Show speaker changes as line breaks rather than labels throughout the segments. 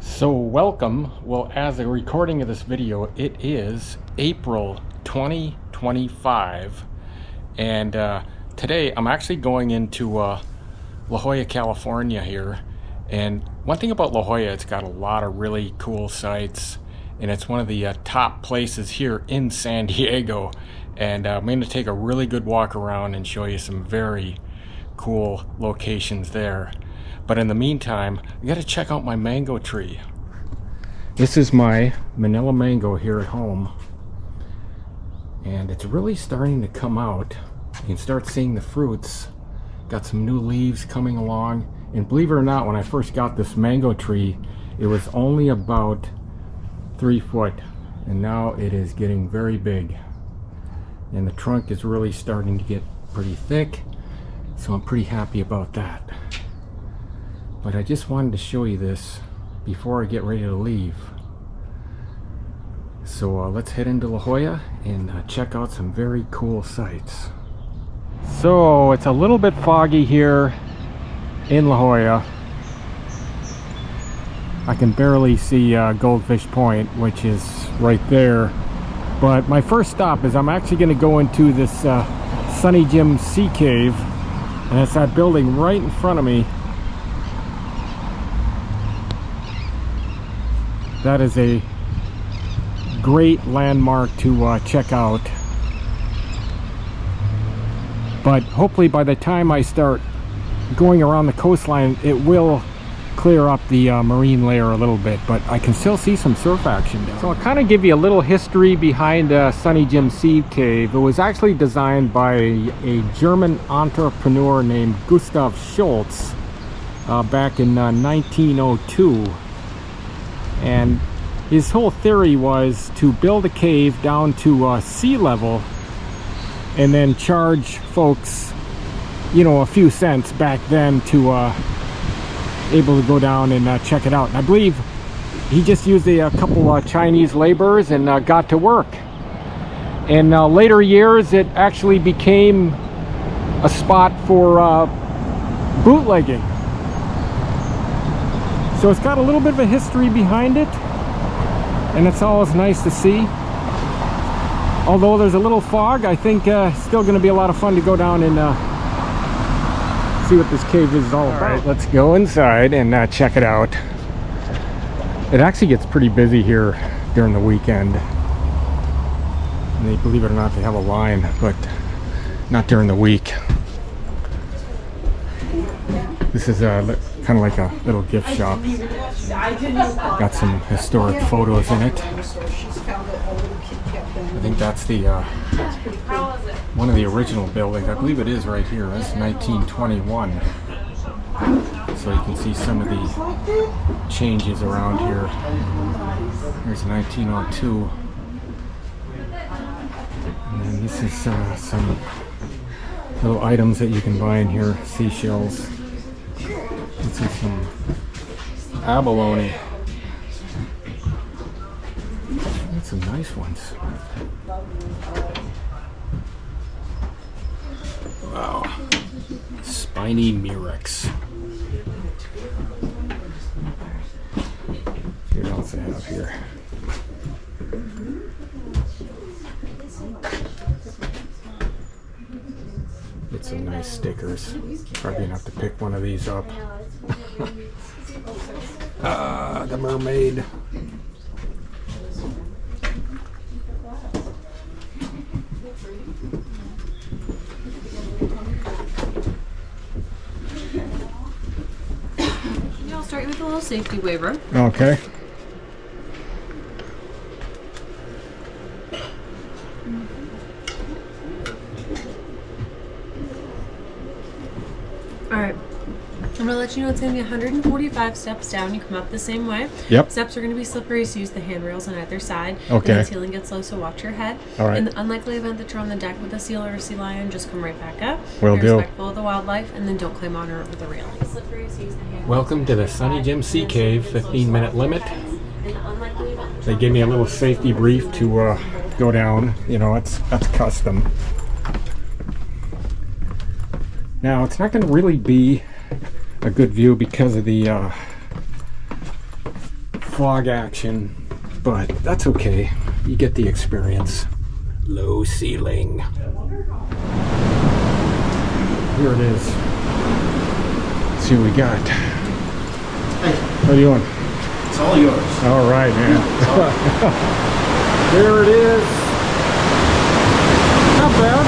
So welcome. Well, as a recording of this video, it is April 2025, and today I'm actually going into La Jolla, California here. And one thing about La Jolla, it's got a lot of really cool sites, and it's one of the top places here in San Diego. And I'm going to take a really good walk around and show you some very cool locations there. But in the meantime, I gotta check out my mango tree. This is my Manila mango here at home, and it's really starting to come out. You can start seeing the fruits. Got some new leaves coming along, and believe it or not, when I first got this mango tree, it was only about 3 foot, and now it is getting very big, and the trunk is really starting to get pretty thick, so I'm pretty happy about that. But I just wanted to show you this before I get ready to leave. So let's head into La Jolla and check out some very cool sites. So it's a little bit foggy here in La Jolla. I can barely see GoldFish Point, which is right there. But my first stop is I'm actually going to go into this Sunny Jim Sea Cave, and it's that building right in front of me. That is a great landmark to check out. But hopefully by the time I start going around the coastline, it will clear up the marine layer a little bit, but I can still see some surf action down. So I'll kind of give you a little history behind Sunny Jim Sea Cave. It was actually designed by a German entrepreneur named Gustav Schultz back in 1902. And his whole theory was to build a cave down to sea level and then charge folks, you know, a few cents back then to able to go down and check it out. And I believe he just used a couple Chinese laborers and got to work. In later years, it actually became a spot for bootlegging. So it's got a little bit of a history behind it, and it's always nice to see. Although there's a little fog, I think still going to be a lot of fun to go down and see what this cave is all about. All right, let's go inside and check it out. It actually gets pretty busy here during the weekend. And they, believe it or not, they have a line, but not during the week. This is kind of like a little gift shop. Got some historic photos in it. I think that's the one of the original buildings. I believe it is right here. That's 1921. So you can see some of the changes around here. Here's 1902. And then this is some little items that you can buy in here. Seashells. This is some abalone. That's some nice ones. Wow. Spiny murex. What else I have here? Get some nice stickers. Probably gonna have to pick one of these up. The mermaid.
I'll start you with a little safety waiver.
Okay.
Alright. I'm going to let you know it's going to be 145 steps down. You come up the same way.
Yep.
Steps are going to be slippery, so use the handrails on either side.
Okay.
And the ceiling gets low, so watch your head.
All right.
In the unlikely event that you're on the deck with a seal or a sea lion, just come right back up.
Will
Be
do.
respectful of the wildlife, and then don't climb on or over the railing. Slippery, so use the handrails.
Welcome to the Sunny Jim Sea Cave, 15-minute limit. They gave me a little safety brief to go down. You know, that's custom. Now, it's not going to really be a good view because of the fog action, but that's okay. You get the experience. Low ceiling. Here it is. Let's see what we got.
Hey,
What are you doing?
it's all yours.
All right, man. There it is. Not bad.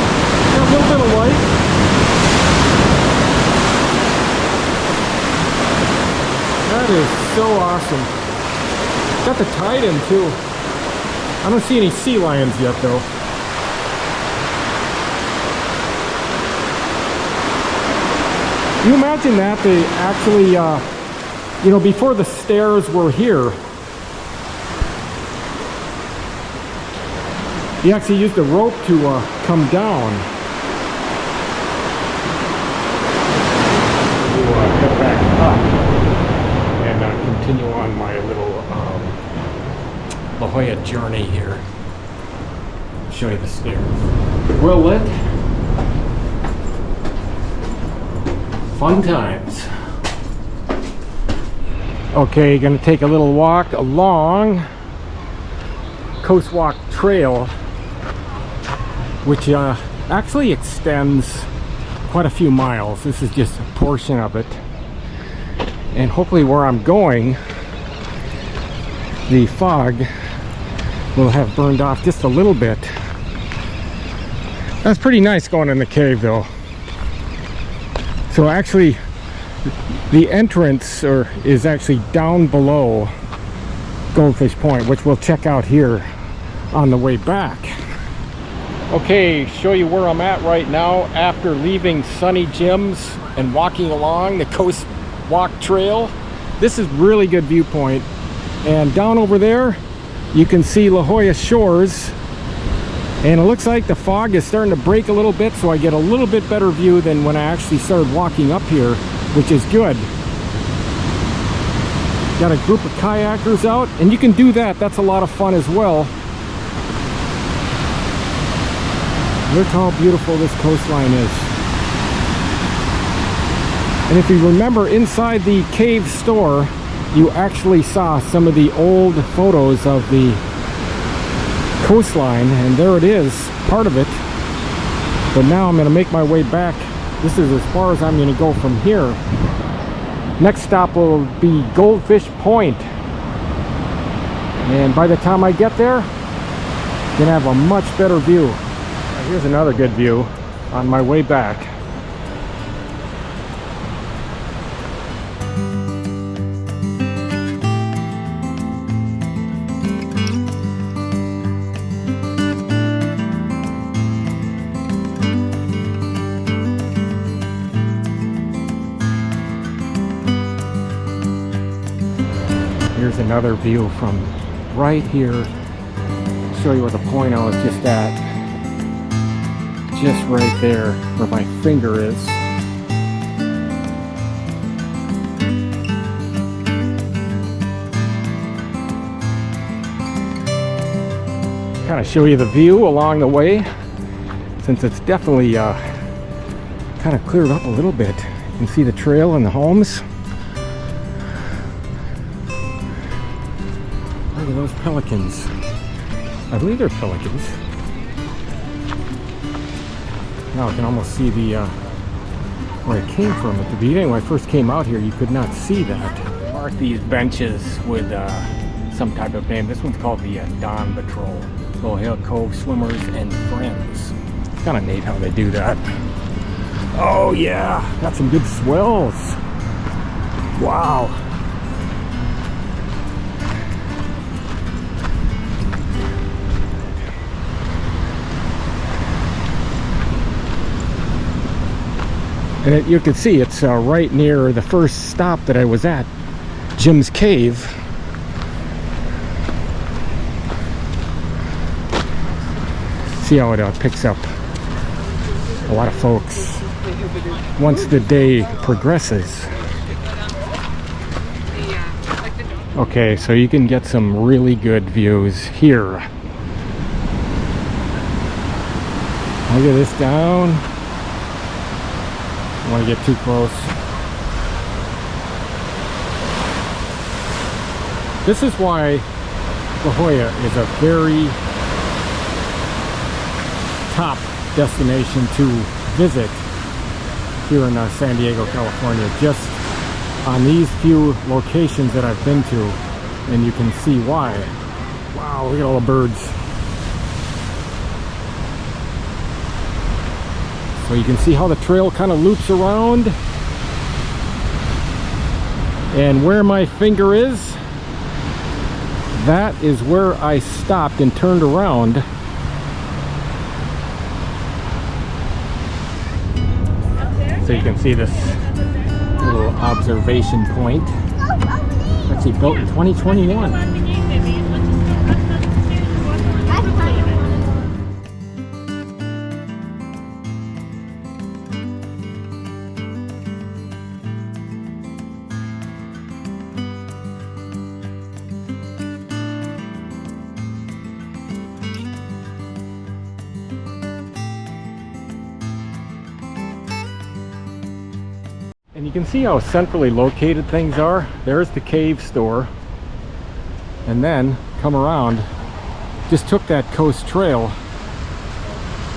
Got a little bit of light. That is so awesome. Got the tide in too. I don't see any sea lions yet though. You imagine that they actually, you know, before the stairs were here, you actually used the rope to come down. We'll head back up and continue on my little La Jolla journey here. Show you the stairs. Well lit. Fun times. Okay, gonna take a little walk along Coast Walk Trail, which actually extends quite a few miles. This is just a portion of it. And hopefully where I'm going, the fog will have burned off just a little bit. That's pretty nice going in the cave though. So actually the entrance is actually down below GoldFish Point, which we'll check out here on the way back. Okay, show you where I'm at right now after leaving Sunny Jim's and walking along the Coast Walk Trail. This is really good viewpoint, and down over there you can see La Jolla shores, and it looks like the fog is starting to break a little bit, so I get a little bit better view than when I actually started walking up here, which is good. Got a group of kayakers out, and you can do that. That's a lot of fun as well. Look how beautiful this coastline is. And if you remember, inside the cave store, you actually saw some of the old photos of the coastline, and there it is, part of it. But now I'm going to make my way back. This is as far as I'm going to go from here. Next stop will be GoldFish Point, and by the time I get there, I'm going to have a much better view. Here's another good view on my way back. Here's another view from right here. I'll show you where the point I was just at. Just right there where my finger is. Kind of show you the view along the way, since it's definitely kind of cleared up a little bit. You can see the trail and the homes. Look at those pelicans. I believe they're pelicans. Now I can almost see the where it came from at the beginning. When I first came out here, you could not see that. Mark these benches with some type of name. This one's called the Dawn Patrol. Jolla Cove Swimmers and Friends. It's kind of neat how they do that. Oh yeah, got some good swells. Wow. And you can see it's right near the first stop that I was at, Jim's Cave. See how it picks up a lot of folks once the day progresses. Okay, so you can get some really good views here. Look at this down. Don't want to get too close. This is why La Jolla is a very top destination to visit here in San Diego, California. Just on these few locations that I've been to, and you can see why. Wow, look at all the birds. So you can see how the trail kind of loops around. And where my finger is, that is where I stopped and turned around. So you can see this little observation point. Actually built in 2021. And you can see how centrally located things are. There's the cave store. And then come around, just took that coast trail.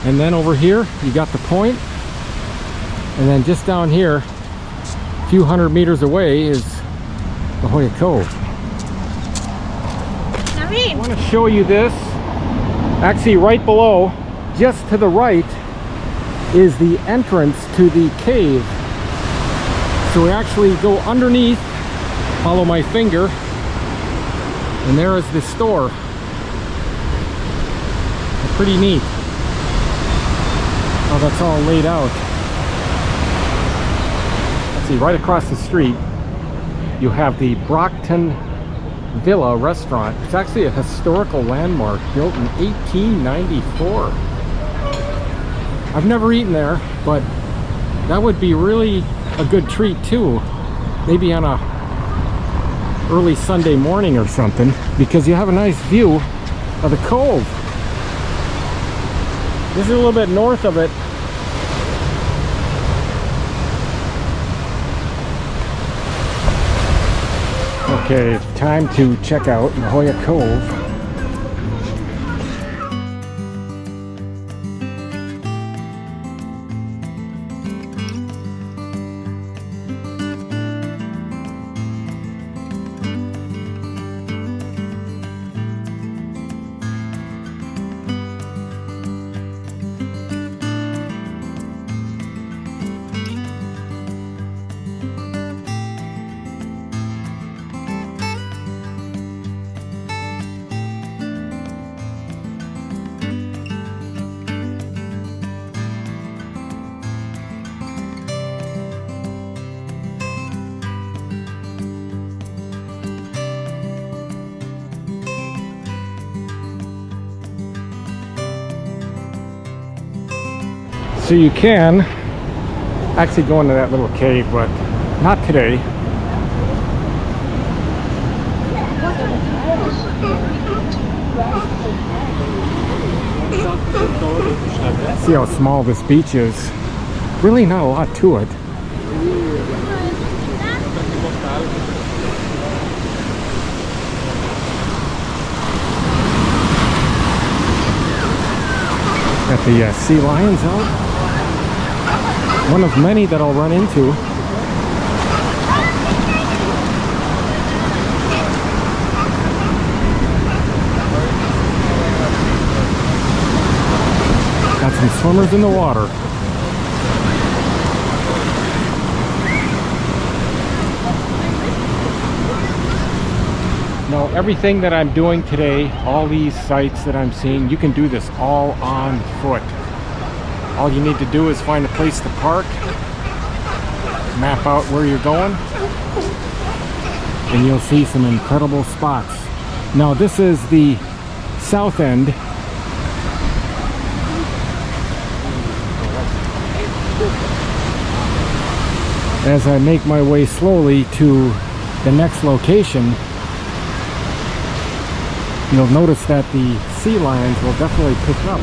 And then over here, you got the point. And then just down here, a few hundred meters away, is La Jolla Cove. I want to show you this. Actually, right below, just to the right, is the entrance to the cave. So we actually go underneath, follow my finger, and there is the store. Pretty neat how that's all laid out. Let's see, right across the street, you have the Brockton Villa restaurant. It's actually a historical landmark built in 1894. I've never eaten there, but that would be really a good treat too, maybe on a early Sunday morning or something, because you have a nice view of the cove. This is a little bit north of it. Okay, time to check out La Jolla Cove. So you can actually go into that little cave, but not today. See how small this beach is. Really not a lot to it. Got the sea lions out. One of many that I'll run into. Got some swimmers in the water. Now, everything that I'm doing today, all these sites that I'm seeing, you can do this all on foot. All you need to do is find a place to park, map out where you're going, and you'll see some incredible spots. Now, this is the south end. As I make my way slowly to the next location, you'll notice that the sea lions will definitely pick up.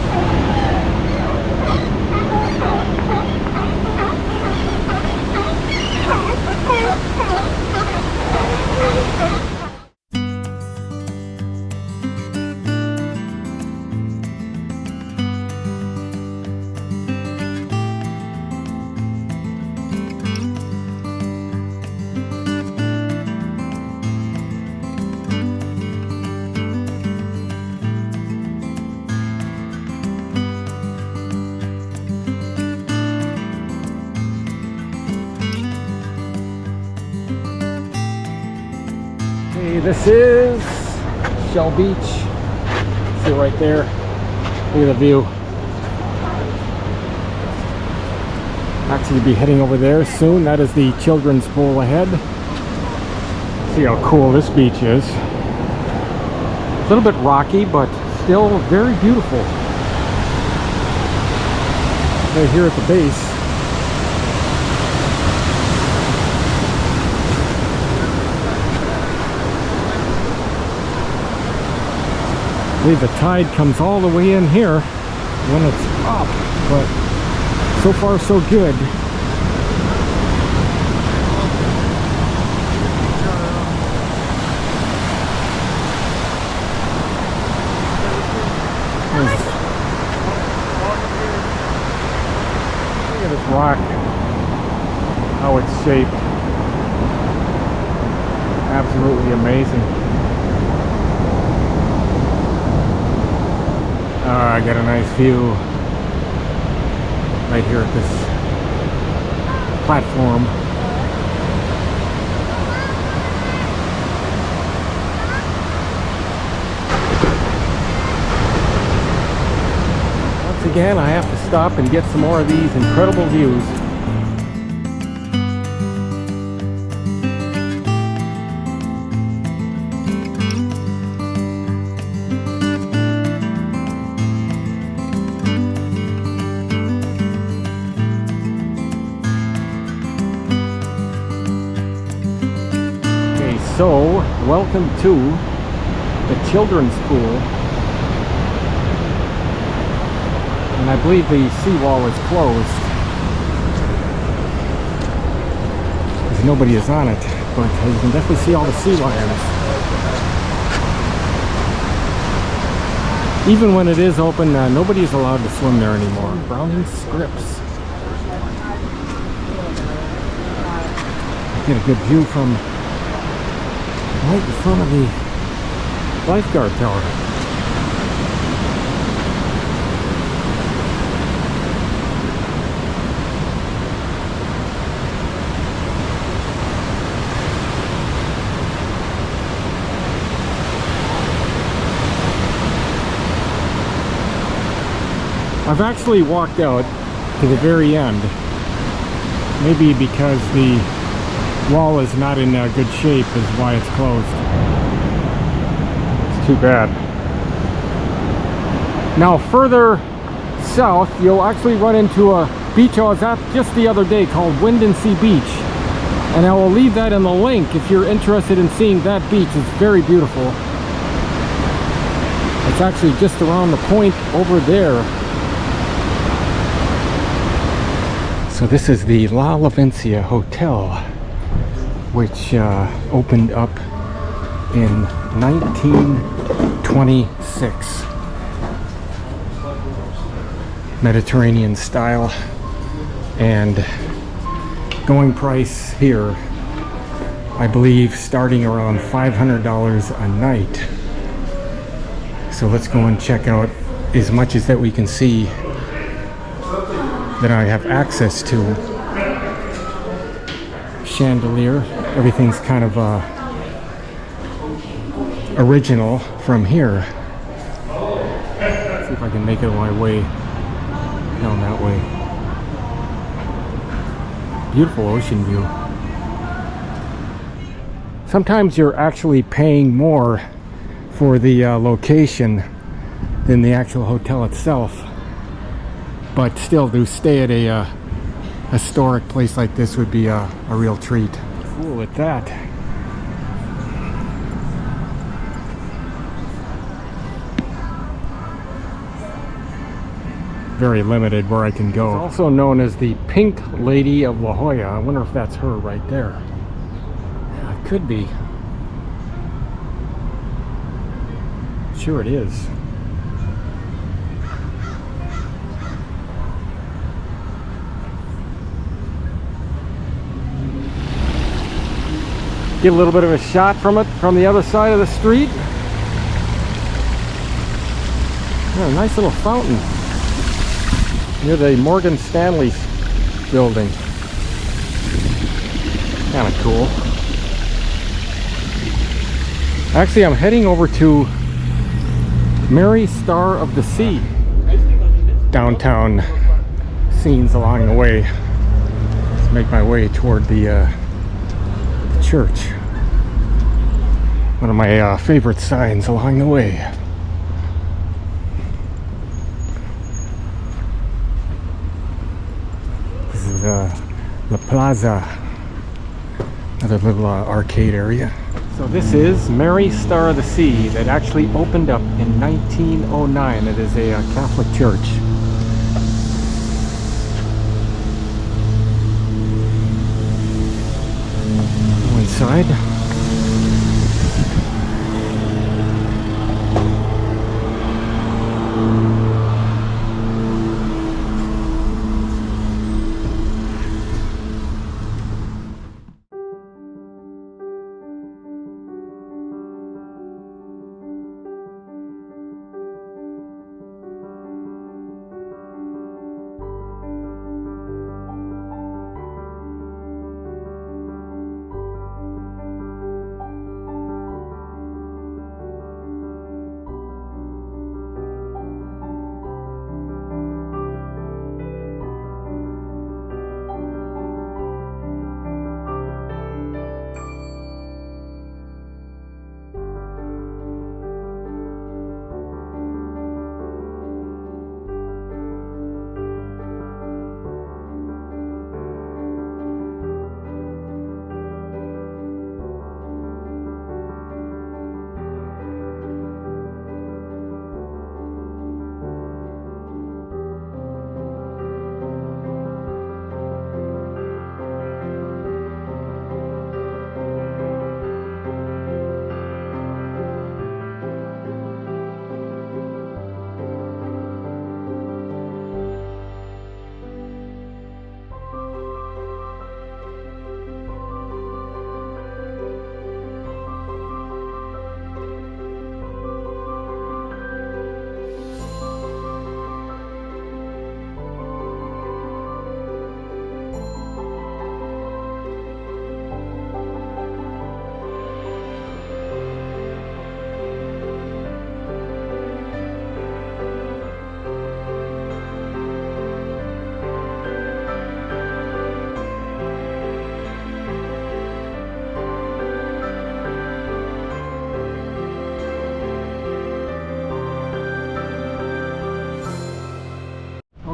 Okay, this is Shell Beach. See right there. Look at the view. Actually, be heading over there soon. That is the children's pool ahead. See how cool this beach is. A little bit rocky, but still very beautiful. Right here at the base. I believe the tide comes all the way in here when it's up, but so far so good. Look at this rock, how it's shaped. Absolutely amazing. I got a nice view right here at this platform. Once again, I have to stop and get some more of these incredible views. So, welcome to the children's pool. And I believe the seawall is closed, because nobody is on it, but you can definitely see all the sea lions. Even when it is open, nobody is allowed to swim there anymore. Browning scripts. Get a good view from right in front of the lifeguard tower. I've actually walked out to the very end, maybe because the wall is not in good shape is why it's closed. It's too bad. Now further south you'll actually run into a beach I was at just the other day called Wind and Sea Beach, and I will leave that in the link if you're interested in seeing that beach. It's very beautiful. It's actually just around the point over there. So this is the Valencia Hotel, which opened up in 1926. Mediterranean style, and going price here, I believe, starting around $500 a night. So let's go and check out as much as that we can see that I have access to. Chandelier, everything's kind of original from here. Let's see if I can make it my way down that way. Beautiful ocean view. Sometimes you're actually paying more for the location than the actual hotel itself, but still to stay at a historic place like this would be a real treat. Cool at that. Very limited where I can go. It's also known as the Pink Lady of La Jolla. I wonder if that's her right there. Yeah, it could be. Sure it is. Get a little bit of a shot from it from the other side of the street. Yeah, a nice little fountain near the Morgan Stanley building. Kind of cool. Actually, I'm heading over to Mary Star of the Sea. Downtown scenes along the way. Let's make my way toward the church. One of my favorite signs along the way. This is La Plaza, another little arcade area. So this is Mary Star of the Sea that actually opened up in 1909. It is a Catholic church. Go inside.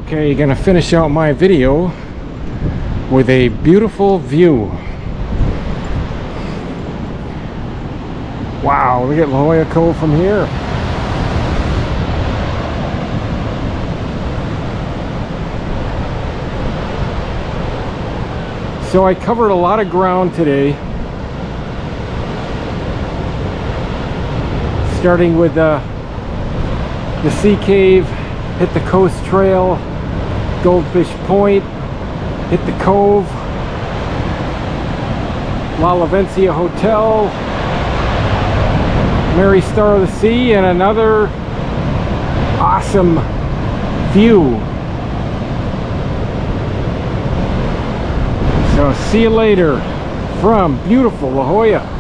Okay, gonna finish out my video with a beautiful view. Wow, look at Jolla Cove from here. So I covered a lot of ground today. Starting with the Sea Cave, hit the Coast Trail, GoldFish Point, hit the Cove, Valencia Hotel, Mary Star of the Sea, and another awesome view. So see you later from beautiful La Jolla.